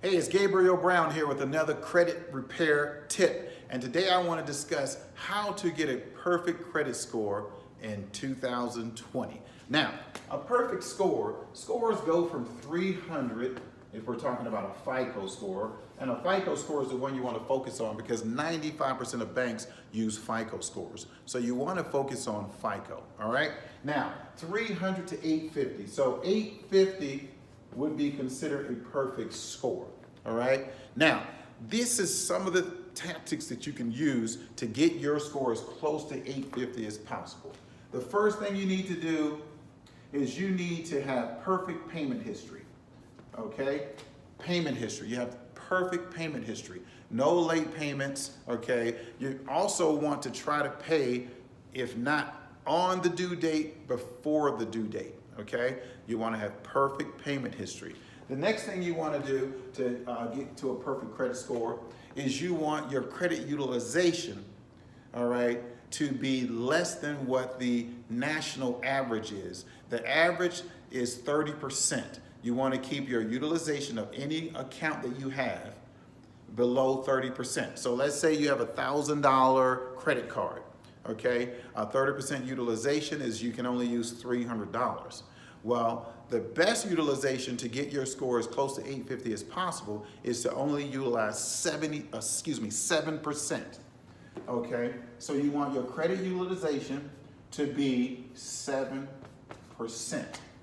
Hey, it's Gabriel Brown here with another credit repair tip. And today I want to discuss how to get a perfect credit score in 2020. Now, a perfect score, scores go from 300 if we're talking about a FICO score. And a FICO score is the one you want to focus on because 95% of banks use FICO scores. So you want to focus on FICO, all right? Now, 300 to 850. So 850 would be considered a perfect score, all right? Now, this is some of the tactics that you can use to get your score as close to 850 as possible. The first thing you need to do is you need to have perfect payment history, okay? Payment history, you have perfect payment history. No late payments, okay? You also want to try to pay, if not on the due date, before the due date, okay? You want to have perfect payment history. The next thing you want to do to get to a perfect credit score is you want your credit utilization, all right, to be less than what the national average is. The average is 30%. You want to keep your utilization of any account that you have below 30%. So let's say you have a $1,000 credit card, okay? A 30% utilization is you can only use $300. Well, the best utilization to get your score as close to 850 as possible is to only utilize 7%. Okay, so you want your credit utilization to be 7%.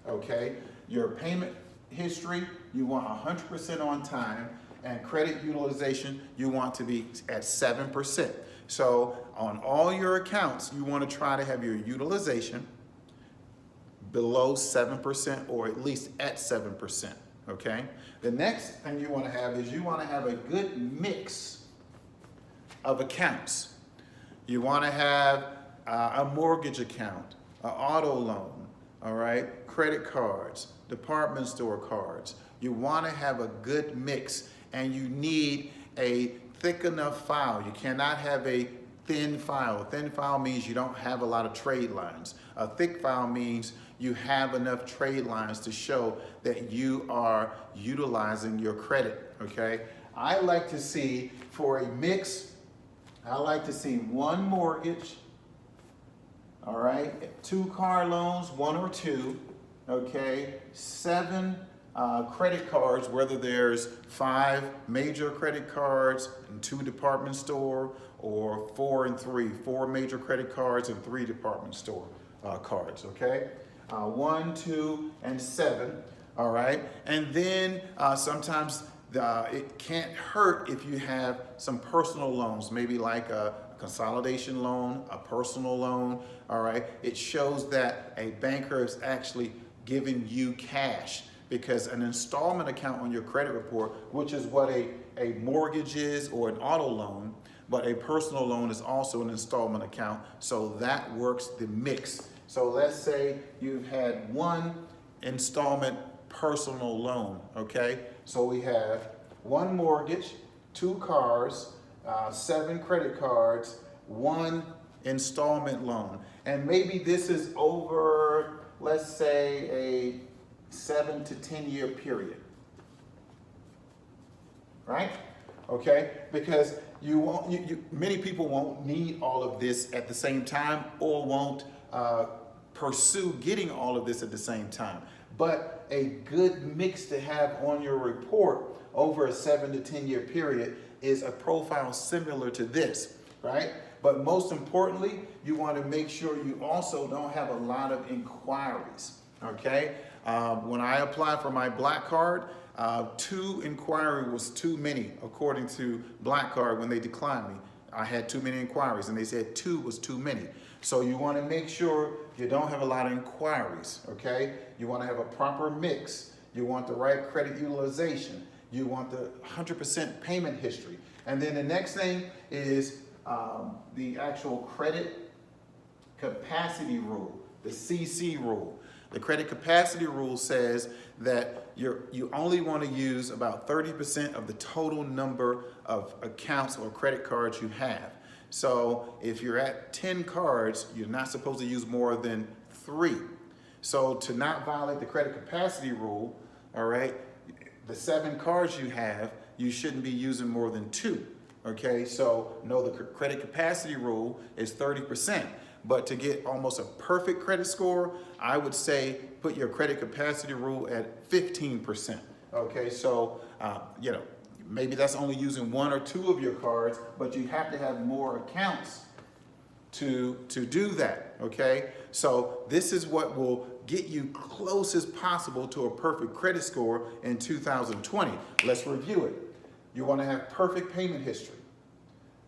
Okay, your payment history, you want 100% on time, and credit utilization, you want to be at 7%. So on all your accounts, you want to try to have your utilization below 7% or at least at 7%, okay? The next thing you want to have is you want to have a good mix of accounts. You want to have a mortgage account, an auto loan, all right? Credit cards, department store cards. You want to have a good mix, and you need a thick enough file. You cannot have a thin file. A thin file means you don't have a lot of trade lines. A thick file means you have enough trade lines to show that you are utilizing your credit, okay? I like to see, for a mix, I like to see one mortgage, all right? 2 car loans, 1 or 2, okay? 7 credit cards, whether there's 5 major credit cards and 2 department store, or 4 and 3, 4 major credit cards and 3 department store cards, okay? 1, 2, and 7, all right? And then sometimes it can't hurt if you have some personal loans, maybe like a consolidation loan, a personal loan, all right? It shows that a banker is actually giving you cash, because an installment account on your credit report, which is what a mortgage is or an auto loan, but a personal loan is also an installment account, so that works the mix. So let's say you've had 1 installment personal loan, okay? So we have 1 mortgage, 2 cars, 7 credit cards, 1 installment loan. And maybe this is over, let's say, a 7 to 10 year period, right? Okay, because many people won't need all of this at the same time, or won't pursue getting all of this at the same time. But a good mix to have on your report over a 7 to 10 year period is a profile similar to this, right? But most importantly, you want to make sure you also don't have a lot of inquiries, okay? When I applied for my Black Card, 2 inquiries was too many, according to Blackcard. When they declined me, I had too many inquiries, and they said 2 was too many. So you want to make sure you don't have a lot of inquiries, okay? You want to have a proper mix. You want the right credit utilization. You want the 100% payment history. And then the next thing is the actual credit capacity rule, the CC rule. The credit capacity rule says that you only want to use about 30% of the total number of accounts or credit cards you have. So if you're at 10 cards, you're not supposed to use more than 3. So to not violate the credit capacity rule, all right, the 7 cards you have, you shouldn't be using more than 2. Okay, so no, the credit capacity rule is 30%. But to get almost a perfect credit score, I would say put your credit capacity rule at 15%. Okay, so you know, maybe that's only using 1 or 2 of your cards, but you have to have more accounts to do that. Okay, so this is what will get you close as possible to a perfect credit score in 2020. Let's review it. You want to have perfect payment history.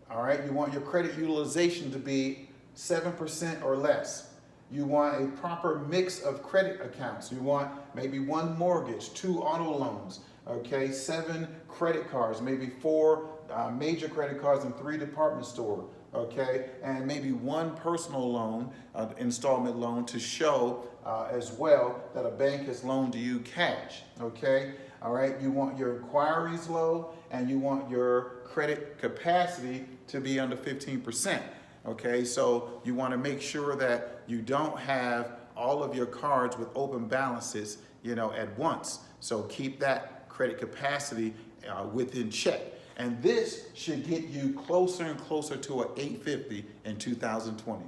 All right, you want your credit utilization to be 7% or less. You want a proper mix of credit accounts. You want maybe 1 mortgage, 2 auto loans, okay, 7 credit cards, maybe 4 major credit cards and 3 department store, okay, and maybe 1 personal loan, installment loan to show as well that a bank has loaned to you cash, okay. All right, you want your inquiries low and you want your credit capacity to be under 15%. Okay, so you want to make sure that you don't have all of your cards with open balances, you know, at once. So keep that credit capacity within check. And this should get you closer and closer to an 850 in 2020.